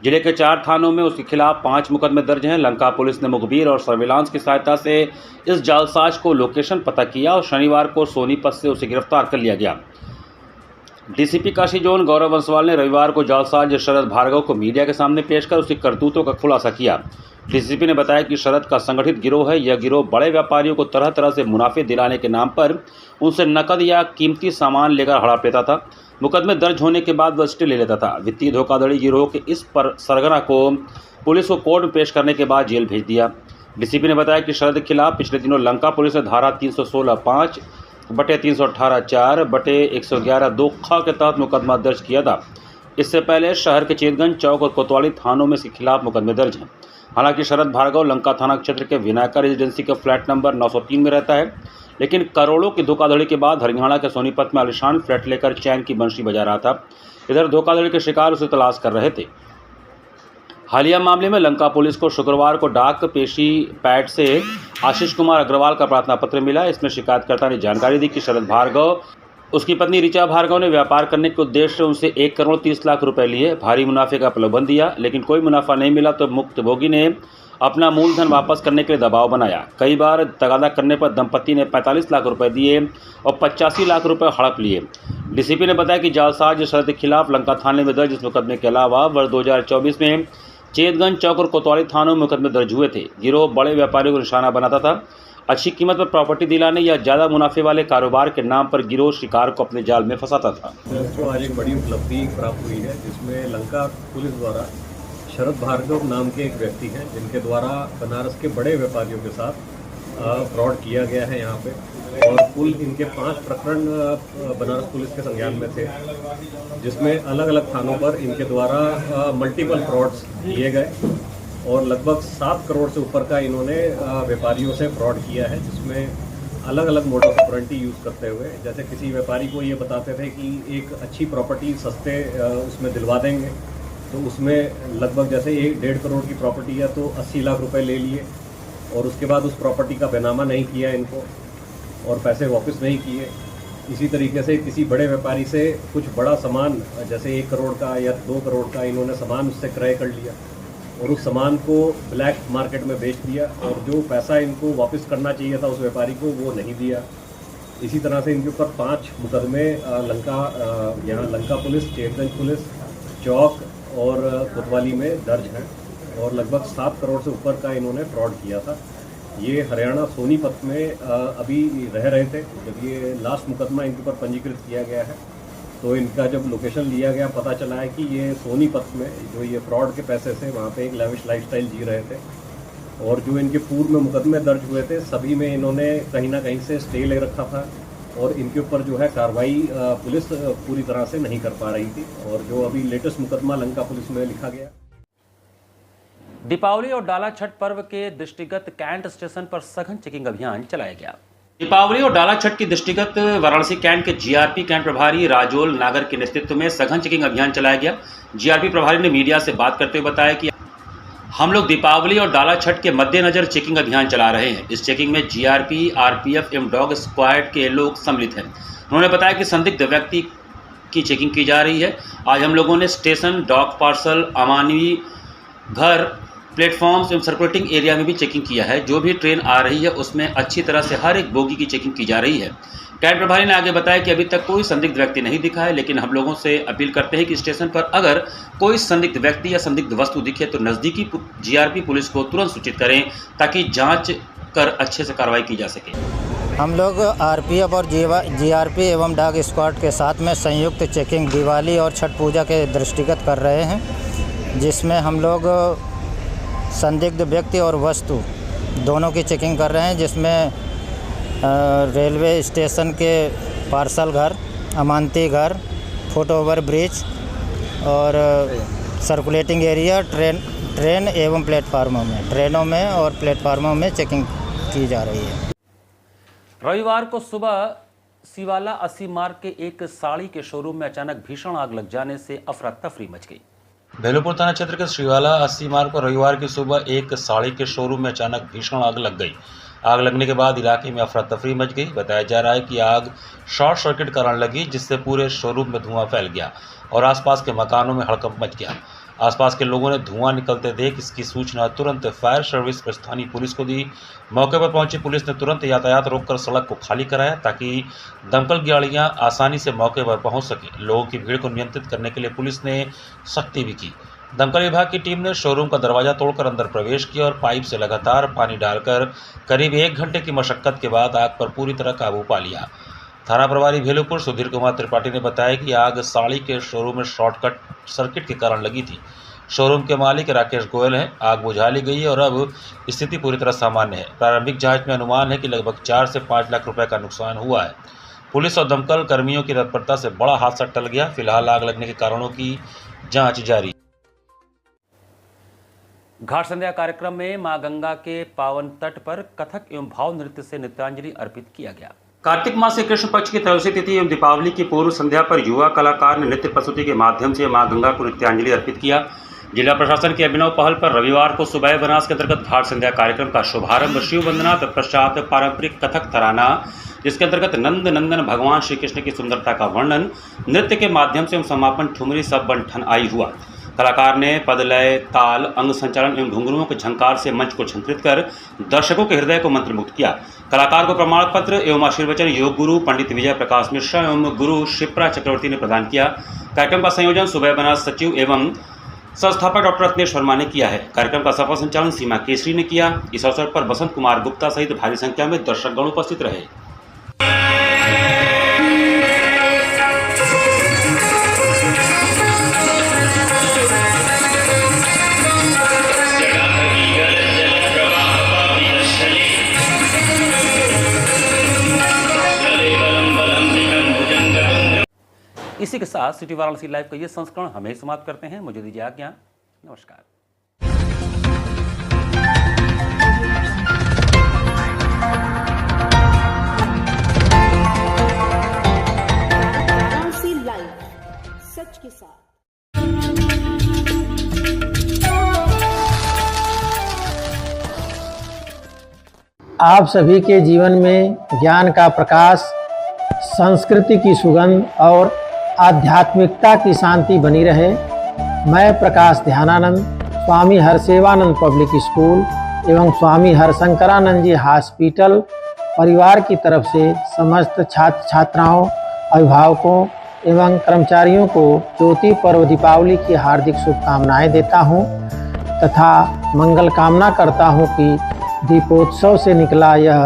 जिले के 4 थानों में उसके खिलाफ 5 मुकदमे दर्ज हैं। लंका पुलिस ने मुखबिर और सर्विलांस की सहायता से इस जालसाज को लोकेशन पता किया और शनिवार को सोनीपत से उसे गिरफ्तार कर लिया गया। डीसीपी काशी जोन गौरव बंसवाल ने रविवार को जालसाज शरद भार्गव को मीडिया के सामने पेश कर उसकी करतूतों का खुलासा किया। डीसीपी ने बताया कि शरद का संगठित गिरोह है। यह गिरोह बड़े व्यापारियों को तरह तरह से मुनाफे दिलाने के नाम पर उनसे नकद या कीमती सामान लेकर हड़प लेता था। मुकदमे दर्ज होने के बाद वह स्टे ले लेता था। वित्तीय धोखाधड़ी गिरोह के इस पर सरगना को पुलिस को कोर्ट में पेश करने के बाद जेल भेज दिया। डीसीपी ने बताया कि शरद के खिलाफ पिछले दिनों लंका पुलिस ने धारा 316(5) बटे 318(4) बटे 111(2) ख के तहत मुकदमा दर्ज किया था। इससे पहले शहर के चेतगंज चौक और कोतवाली थानों में इसके खिलाफ मुकदमे दर्ज हैं। हालांकि शरद भार्गव लंका थाना क्षेत्र के विनायका रेजिडेंसी के फ्लैट नंबर 903 में रहता है, लेकिन करोड़ों की धोखाधड़ी के बाद हरियाणा के सोनीपत में आलीशान फ्लैट लेकर चैन की बंशी बजा रहा था। इधर धोखाधड़ी के शिकार उसे तलाश कर रहे थे। हालिया मामले में लंका पुलिस को शुक्रवार को डाक पेशी पैड से आशीष कुमार अग्रवाल का प्रार्थना पत्र मिला। इसमें शिकायतकर्ता ने जानकारी दी कि शरद भार्गव उसकी पत्नी ऋचा भार्गव ने व्यापार करने के उद्देश्य से उनसे 1 करोड़ 30 लाख रुपए लिए। भारी मुनाफे का प्रलोभन दिया, लेकिन कोई मुनाफा नहीं मिला तो मुक्तभोगी ने अपना मूलधन वापस करने के लिए दबाव बनाया। कई बार तगादा करने पर दंपति ने 45 लाख रुपए दिए और 85 लाख रुपए हड़प लिए। डीसीपी ने बताया कि जालसाज शरद के खिलाफ लंका थाने में दर्ज इस मुकदमे के अलावा वर्ष 2024 में चेतगंज चौक और कोतवाली थानों में मुकदमे दर्ज हुए थे। गिरोह बड़े व्यापारियों को निशाना बनाता था। अच्छी कीमत पर प्रॉपर्टी दिलाने या ज़्यादा मुनाफे वाले कारोबार के नाम पर गिरोह शिकार को अपने जाल में फंसाता था। तो आज एक बड़ी उपलब्धि प्राप्त हुई है, जिसमें लंका पुलिस द्वारा शरद भार्गव नाम के एक व्यक्ति हैं जिनके द्वारा बनारस के बड़े व्यापारियों के साथ फ्रॉड किया गया है यहाँ पे, और कुल इनके 5 प्रकरण बनारस पुलिस के संज्ञान में थे, जिसमें अलग अलग थानों पर इनके द्वारा मल्टीपल फ्रॉड्स किए गए और लगभग 7 करोड़ से ऊपर का इन्होंने व्यापारियों से फ्रॉड किया है, जिसमें अलग अलग मोडस ऑपरेंडी यूज़ करते हुए, जैसे किसी व्यापारी को ये बताते थे कि एक अच्छी प्रॉपर्टी सस्ते उसमें दिलवा देंगे, तो उसमें लगभग जैसे 1.5 करोड़ की प्रॉपर्टी है तो 80 लाख रुपए ले लिए, और उसके बाद उस प्रॉपर्टी का बैनामा नहीं किया इनको और पैसे वापस नहीं किए। इसी तरीके से किसी बड़े व्यापारी से कुछ बड़ा सामान जैसे 1 करोड़ का या 2 करोड़ का इन्होंने सामान उससे क्रय कर लिया और उस सामान को ब्लैक मार्केट में बेच दिया, और जो पैसा इनको वापस करना चाहिए था उस व्यापारी को वो नहीं दिया। इसी तरह से इनके ऊपर 5 मुकदमे यहाँ लंका पुलिस, चेतगंज पुलिस, चौक और कोतवाली में दर्ज हैं, और लगभग 7 करोड़ से ऊपर का इन्होंने फ्रॉड किया था। ये हरियाणा सोनीपत में अभी रह रहे थे जब ये लास्ट मुकदमा इनके ऊपर पंजीकृत किया गया है, तो इनका जब लोकेशन लिया गया पता चला है कि ये सोनीपत में जो ये फ्रॉड के पैसे से वहाँ पे एक लेविश लाइफस्टाइल जी रहे थे, और जो इनके पूर्व में मुकदमे दर्ज हुए थे सभी में इन्होंने कहीं ना कहीं से स्टे ले रखा था, और इनके ऊपर जो है कार्रवाई पुलिस पूरी तरह से नहीं कर पा रही थी, और जो अभी लेटेस्ट मुकदमा लंका पुलिस में लिखा गया। दीपावली और डाला छठ पर्व के दृष्टिगत कैंट स्टेशन पर सघन चेकिंग अभियान चलाया गया। दीपावली और डाला छठ की दृष्टिगत वाराणसी कैंट के जीआरपी कैंट प्रभारी राजोल नागर के नेतृत्व में सघन चेकिंग अभियान चलाया गया। जीआरपी प्रभारी ने मीडिया से बात करते हुए बताया कि हम लोग दीपावली और डाला छठ के मद्देनजर चेकिंग अभियान चला रहे हैं। इस चेकिंग में जीआरपी, आरपीएफ एवं डॉग स्क्वाड के लोग सम्मिलित हैं। उन्होंने बताया कि संदिग्ध व्यक्ति की चेकिंग की जा रही है। आज हम लोगों ने स्टेशन, डॉग पार्सल, अमानवी घर, प्लेटफॉर्म्स एवं सर्कुलेटिंग एरिया में भी चेकिंग किया है। जो भी ट्रेन आ रही है उसमें अच्छी तरह से हर एक बोगी की चेकिंग की जा रही है। कैंट प्रभारी ने आगे बताया कि अभी तक कोई संदिग्ध व्यक्ति नहीं दिखा है, लेकिन हम लोगों से अपील करते हैं कि स्टेशन पर अगर कोई संदिग्ध व्यक्ति या संदिग्ध वस्तु दिखे तो नज़दीकी जीआरपी पुलिस को तुरंत सूचित करें ताकि जांच कर अच्छे से कार्रवाई की जा सके। हम लोग आरपीएफ और जीआरपी एवं डॉग स्क्वाड के साथ में संयुक्त चेकिंग दिवाली और छठ पूजा के दृष्टिगत कर रहे हैं, जिसमें हम लोग संदिग्ध व्यक्ति और वस्तु दोनों की चेकिंग कर रहे हैं, जिसमें रेलवे स्टेशन के पार्सल घर, अमानती घर, फुट ओवर ब्रिज और सर्कुलेटिंग एरिया, ट्रेन एवं प्लेटफार्मों में, ट्रेनों में और प्लेटफार्मों में चेकिंग की जा रही है। रविवार को सुबह सिवाला 80 मार्ग के एक साड़ी के शोरूम में अचानक भीषण आग लग जाने से अफरा तफरी मच गई। भेलूपुर थाना क्षेत्र के शिवाला 80 मार्ग पर रविवार की सुबह एक साड़ी के शोरूम में अचानक भीषण आग लग गई। आग लगने के बाद इलाके में अफरा तफरी मच गई। बताया जा रहा है कि आग शॉर्ट सर्किट कारण लगी, जिससे पूरे शोरूम में धुआं फैल गया और आसपास के मकानों में हड़कंप मच गया। आसपास के लोगों ने धुआं निकलते देख इसकी सूचना तुरंत फायर सर्विस और स्थानीय पुलिस को दी। मौके पर पहुंची पुलिस ने तुरंत यातायात रोककर सड़क को खाली कराया ताकि दमकल गाड़ियां आसानी से मौके पर पहुंच सके। लोगों की भीड़ को नियंत्रित करने के लिए पुलिस ने सख्ती भी की। दमकल विभाग की टीम ने शोरूम का दरवाजा तोड़कर अंदर प्रवेश किया और पाइप से लगातार पानी डालकर करीब 1 घंटे की मशक्कत के बाद आग पर पूरी तरह काबू पा लिया। थाना प्रभारी भेलूपुर सुधीर कुमार त्रिपाठी ने बताया कि आग साड़ी के शोरूम में शॉर्ट सर्किट के कारण लगी थी। शोरूम के मालिक राकेश गोयल हैं। आग बुझा ली गई है और अब स्थिति पूरी तरह सामान्य है। प्रारंभिक जांच में अनुमान है कि लगभग 4 से 5 लाख रुपए का नुकसान हुआ है। पुलिस और दमकल कर्मियों की तत्परता से बड़ा हादसा टल गया। फिलहाल आग लगने के कारणों की जाँच जारी। घाट संध्या कार्यक्रम में मां गंगा के पावन तट पर कथक एवं भाव नृत्य से नृत्यांजलि अर्पित किया गया। कार्तिक मास से कृष्ण पक्ष की त्रयोदशी तिथि एवं दीपावली की पूर्व संध्या पर युवा कलाकार ने नृत्य प्रस्तुति के माध्यम से मां गंगा को नृत्यांजलि अर्पित किया। जिला प्रशासन की अभिनव पहल पर रविवार को सुबह बनास के अंतर्गत घाट संध्या कार्यक्रम का शुभारंभ शिव वंदना तत्पश्चात पारंपरिक कथक तराना, जिसके अंतर्गत नंद नंदन भगवान श्री कृष्ण की सुंदरता का वर्णन नृत्य के माध्यम से एवं समापन ठुमरी सब बन ठन आई हुआ। कलाकार ने पद लय, ताल, अंग संचालन एवं घुंघरुओं के झंकार से मंच को झंकृत कर दर्शकों के हृदय को मंत्रमुग्ध किया। कलाकार को प्रमाण पत्र एवं आशीर्वचन योग गुरु पंडित विजय प्रकाश मिश्रा एवं गुरु शिप्रा चक्रवर्ती ने प्रदान किया। कार्यक्रम का संयोजन सुबह बनास सचिव एवं संस्थापक डॉक्टर रत्नेश वर्मा ने किया है। कार्यक्रम का सफल संचालन सीमा केसरी ने किया। इस अवसर पर बसंत कुमार गुप्ता सहित भारी संख्या में दर्शकगण उपस्थित रहे। इसी के साथ सिटी वाराणसी लाइव का ये संस्करण हमें समाप्त करते हैं। मुझे दीजिए आज्ञा। नमस्कार। वाराणसी लाइव, सच के साथ। आप सभी के जीवन में ज्ञान का प्रकाश, संस्कृति की सुगंध और आध्यात्मिकता की शांति बनी रहे। मैं प्रकाश ध्यानानंद, स्वामी हरसेवानंद पब्लिक स्कूल एवं स्वामी हरशंकरानंद जी हॉस्पिटल परिवार की तरफ से समस्त छात्र छात्राओं, अभिभावकों एवं कर्मचारियों को ज्योति पर्व दीपावली की हार्दिक शुभकामनाएं देता हूं तथा मंगल कामना करता हूं कि दीपोत्सव से निकला यह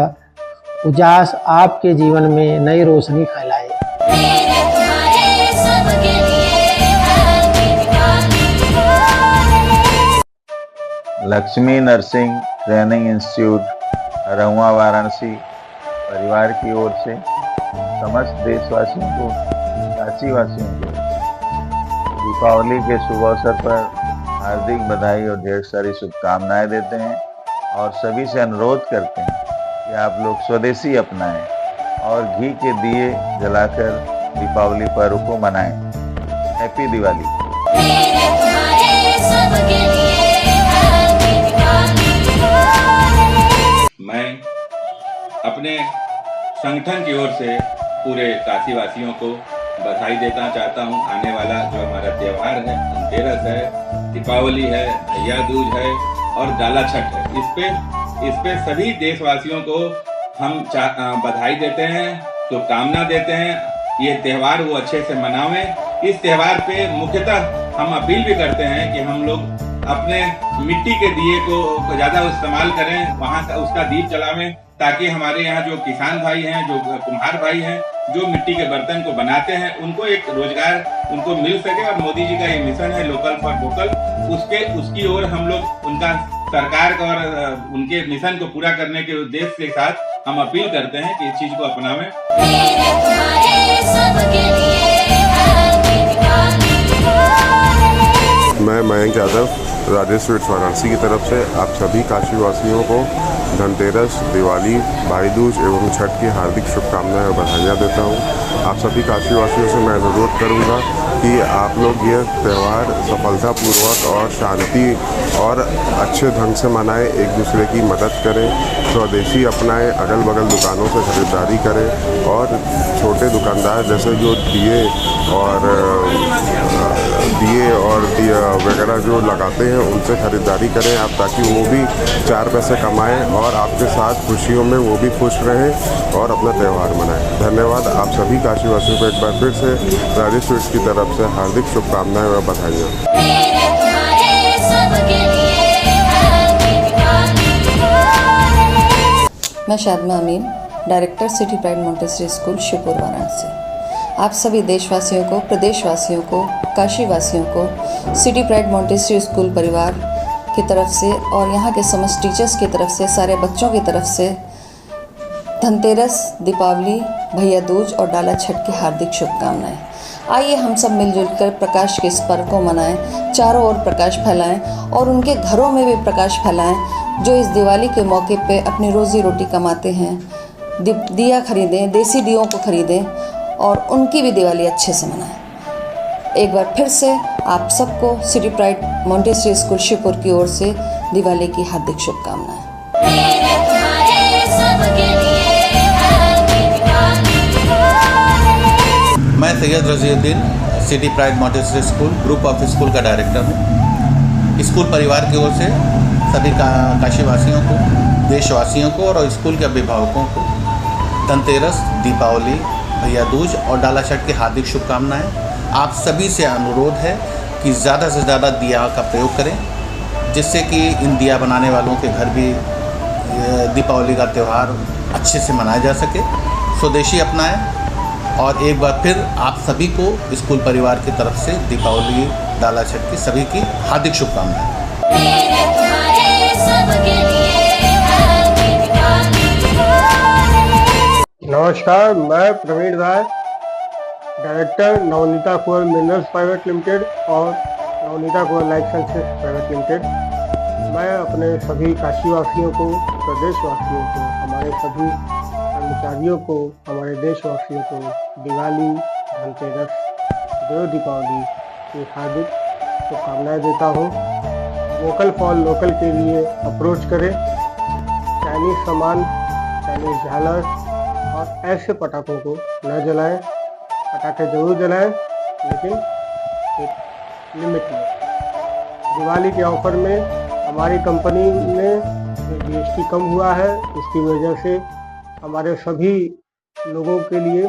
उजास आपके जीवन में नई रोशनी फैलाए। Lakshmi nursing training institute Harhua Varanasi परिवार की ओर से समस्त देशवासियों को, काशीवासियों को दीपावली के शुभ अवसर पर हार्दिक बधाई और ढेर सारी शुभकामनाएं देते हैं और सभी से अनुरोध करते हैं कि आप लोग स्वदेशी अपनाएं और घी के दिए जलाकर दीपावली पर्व को मनाएं। हैप्पी दिवाली। मैं अपने संगठन की ओर से पूरे काशीवासियों को बधाई देना चाहता हूं। आने वाला जो हमारा त्यौहार है, धनतेरस है, दीपावली है, भैया दूज है और डाला छठ है, इस पे सभी देशवासियों को हम बधाई देते हैं, शुभकामना देते हैं। ये त्यौहार वो अच्छे से मनावें। इस त्यौहार पे मुख्यतः हम अपील भी करते हैं कि हम लोग अपने मिट्टी के दिए को ज़्यादा इस्तेमाल करें, वहाँ का उसका दीप जलावें, ताकि हमारे यहाँ जो किसान भाई हैं, जो कुम्हार भाई हैं, जो मिट्टी के बर्तन को बनाते हैं, उनको एक रोजगार उनको मिल सके। और मोदी जी का ये मिशन है लोकल फॉर वोकल, उसकी ओर हम लोग उनका सरकार का और उनके मिशन को पूरा करने के उद्देश्य के साथ हम अपील करते हैं कि इस चीज को अपनावें। मैं मयंक यादव, राजेश स्वीट्स वाराणसी की तरफ से आप सभी काशीवासियों को धनतेरस, दिवाली, भाई दूज एवं छठ की हार्दिक शुभकामनाएं और बधाइयाँ देता हूँ। आप सभी काशीवासियों से मैं अनुरोध करूँगा कि आप लोग ये त्यौहार सफलतापूर्वक और शांति और अच्छे ढंग से मनाएं, एक दूसरे की मदद करें, स्वदेशी अपनाएं, अगल बगल दुकानों से खरीदारी करें और छोटे दुकानदार जैसे जो दिए और वगैरह जो लगाते हैं उनसे खरीदारी करें आप, ताकि वो भी 4 पैसे कमाएं और आपके साथ खुशियों में वो भी खुश रहें और अपना त्यौहार मनाएं। धन्यवाद। आप सभी काशीवासियों को एक बार फिर से राजेश स्वीट्स की तरफ से हार्दिक शुभकामनाएं और बधाइयाँ। मैं Shadma Amin, director city pride montessori school Shivpur Varanasi. आप सभी देशवासियों को, प्रदेशवासियों को, काशीवासियों को सिटी प्राइड मॉन्टेसरी स्कूल परिवार की तरफ से और यहाँ के समस्त टीचर्स की तरफ से, सारे बच्चों की तरफ से धनतेरस, दीपावली, भैया दूज और डाला छठ की हार्दिक शुभकामनाएं। आइए हम सब मिलजुल कर प्रकाश के इस पर्व को मनाएं, चारों ओर प्रकाश फैलाएं और उनके घरों में भी प्रकाश फैलाएं जो इस दिवाली के मौके पे अपनी रोज़ी रोटी कमाते हैं। दिया खरीदें, देसी दियों को खरीदें और उनकी भी दिवाली अच्छे से मनाएं। एक बार फिर से आप सबको city pride montessori school Shivpur की ओर से दिवाली की हार्दिक शुभकामनाएं। मैं Syed Raziuddin, city pride montessori school group of school का डायरेक्टर हूँ। स्कूल परिवार की ओर से सभी काशीवासियों को, देशवासियों को और स्कूल के अभिभावकों को धनतेरस, दीपावली, भैया दूज और डाला छठ की हार्दिक शुभकामनाएं। आप सभी से अनुरोध है कि ज़्यादा से ज़्यादा दिया का प्रयोग करें, जिससे कि इन दिया बनाने वालों के घर भी दीपावली का त्यौहार अच्छे से मनाया जा सके। स्वदेशी अपनाएं और एक बार फिर आप सभी को स्कूल परिवार की तरफ से दीपावली, डाला छठ की सभी की हार्दिक शुभकामनाएं। नमस्कार, मैं प्रवीण राय, डायरेक्टर नवनीता कुंवर मिनरल्स प्राइवेट लिमिटेड और नवनीता कुंवर लाइफ साइंसेज प्राइवेट लिमिटेड। मैं अपने सभी काशीवासियों को, प्रदेशवासियों को, हमारे सभी कर्मचारियों को, हमारे देशवासियों को दिवाली, धनतेरस, देव दीपावली की हार्दिक शुभकामनाएं देता हूँ। वोकल फॉर लोकल के लिए अप्रोच करें। चाइनीज़ सामान, चाइनीज़ झालर और ऐसे पटाखों को न जलाएं। पटाखे जरूर जलाएं, लेकिन एक लिमिट में। दिवाली के ऑफर में हमारी कंपनी में GST कम हुआ है, इसकी वजह से हमारे सभी लोगों के लिए,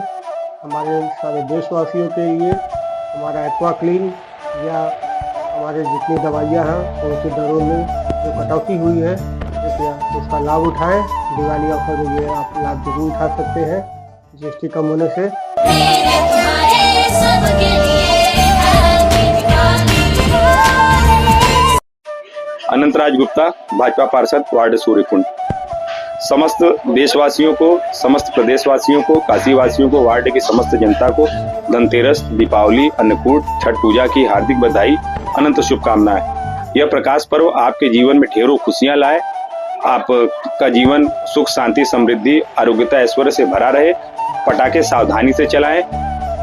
हमारे सारे देशवासियों के लिए हमारा एक्वा क्लीन या हमारे जितनी दवाइयाँ हैं उनकी दरों में जो कटौती हुई है, कृपया इसका लाभ उठाएं। दिवाली ऑफर में ये आप लाभ जरूर उठा सकते हैं GST कम होने से। अनंतराज गुप्ता, भाजपा पार्षद, वार्ड सूर्यकुंड। समस्त देशवासियों को, समस्त प्रदेशवासियों को, काशीवासियों को, वार्ड की समस्त जनता को धनतेरस, दीपावली, अन्नकूट, छठ पूजा की हार्दिक बधाई, अनंत शुभकामनाएं। यह प्रकाश पर्व आपके जीवन में ढेरों खुशियां लाए, आपका जीवन सुख, शांति, समृद्धि, आरोग्यता, ऐश्वर्य से भरा रहे। पटाखे सावधानी से चलाएं,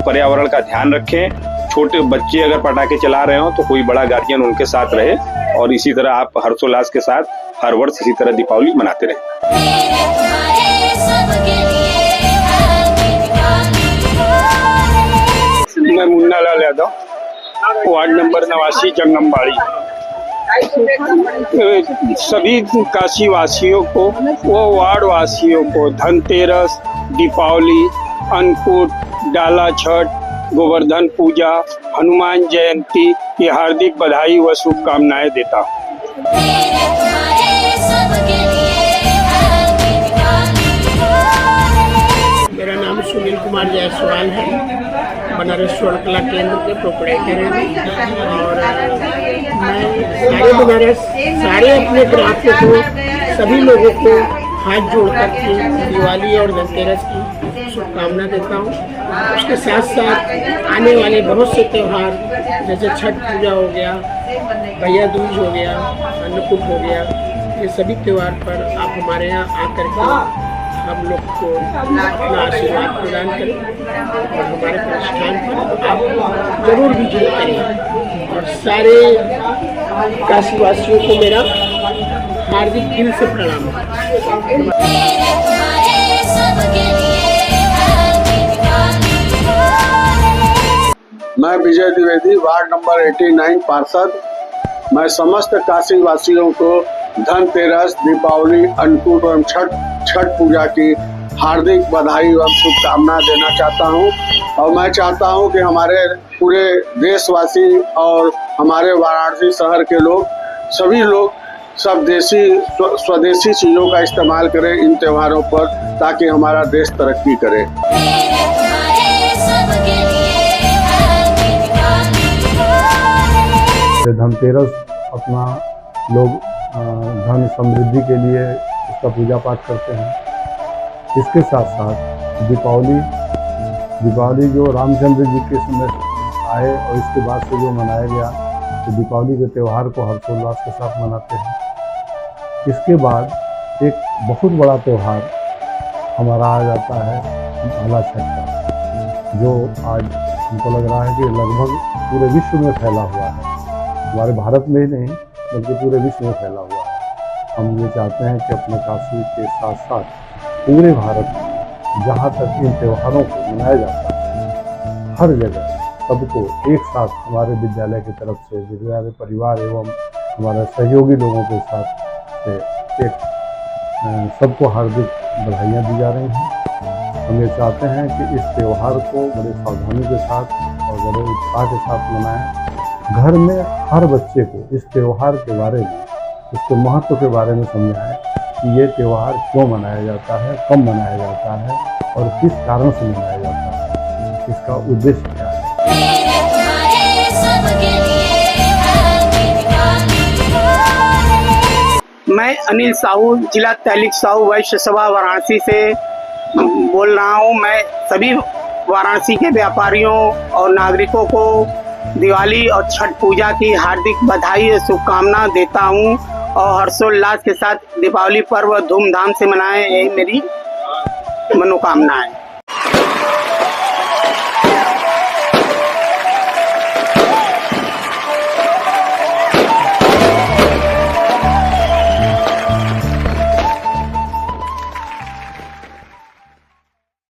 पर्यावरण का ध्यान रखें। छोटे बच्चे अगर पटाखे चला रहे हो तो कोई बड़ा गार्जियन उनके साथ रहे, और इसी तरह आप हर्षोल्लास के साथ हर वर्ष इसी तरह दीपावली मनाते रहें। मैं मुन्ना लाल यादव, वार्ड नंबर 89, जंगमबाड़ी। सभी काशी वासियों को, वो वार्ड वासियों को धनतेरस, दीपावली, अन्नकूट, डाला छठ, गोवर्धन पूजा, हनुमान जयंती की हार्दिक बधाई व शुभकामनाएं देता हूँ। मेरा नाम सुनील कुमार जायसवाल है, बनारस स्वर्ण कला केंद्र के प्रोपराइटर हैं। और मैं सारे बनारस, सारे अपने ग्राहकों को, सभी लोगों को हाथ जोड़कर के दिवाली और धनतेरस की शुभकामना देता हूँ। उसके साथ साथ आने वाले बहुत से त्यौहार जैसे छठ पूजा हो गया, भैया दूज हो गया, अन्नकूट हो गया, ये सभी त्यौहार पर आप हमारे यहाँ आकर के हम लोग को अपना आशीर्वाद प्रदान करें और हमारे प्रतिष्ठान पर आप जरूर विजिट करें। और सारे काशीवासियों को मेरा हार्दिक दिल से प्रणाम। मैं विजय द्विवेदी, वार्ड नंबर 89, पार्षद। मैं समस्त काशी वासियों को धनतेरस, दीपावली, अन्नकूट एवं छठ पूजा की हार्दिक बधाई एवं शुभकामना देना चाहता हूं। और मैं चाहता हूं कि हमारे पूरे देशवासी और हमारे वाराणसी शहर के लोग, सभी लोग सब देसी स्वदेशी चीज़ों का इस्तेमाल करें इन त्योहारों पर, ताकि हमारा देश तरक्की करे। धनतेरस अपना लोग धन समृद्धि के लिए उसका पूजा पाठ करते हैं। इसके साथ साथ दीपावली जो रामचंद्र जी के समय आए और इसके बाद से जो मनाया गया, तो दीपावली के त्यौहार को हर्षोल्लास के साथ मनाते हैं। इसके बाद एक बहुत बड़ा त्यौहार हमारा आ जाता है भाला छठ का, जो आज हमको लग रहा है कि लगभग पूरे विश्व में फैला हुआ है। हमारे भारत में ही नहीं बल्कि पूरे विश्व में फैला हुआ है। हम ये चाहते हैं कि अपने काशी के साथ साथ पूरे भारत में जहाँ तक इन त्योहारों को मनाया जाता है, हर जगह सबको एक साथ हमारे विद्यालय की तरफ से, विद्यालय परिवार एवं हमारे सहयोगी लोगों के साथ से एक सबको हार्दिक बधाइयाँ दी जा रही हैं। हम ये चाहते हैं कि इस त्यौहार को बड़े सावधानी के साथ और बड़े उत्साह के साथ मनाएं। घर में हर बच्चे को इस त्यौहार के बारे में, इसके महत्व के बारे में समझाएं कि ये त्यौहार क्यों मनाया जाता है, कब मनाया जाता है और किस कारण से मनाया जाता है, इसका उद्देश्य क्या है। मैं अनिल साहू, जिला तहलीक साहू वैश्य सभा वाराणसी से बोल रहा हूँ। मैं सभी वाराणसी के व्यापारियों और नागरिकों को दिवाली और छठ पूजा की हार्दिक बधाई और शुभकामना देता हूं और हर्षोल्लास के साथ दीपावली पर्व धूमधाम से मनाएं, यही मेरी मनोकामना है।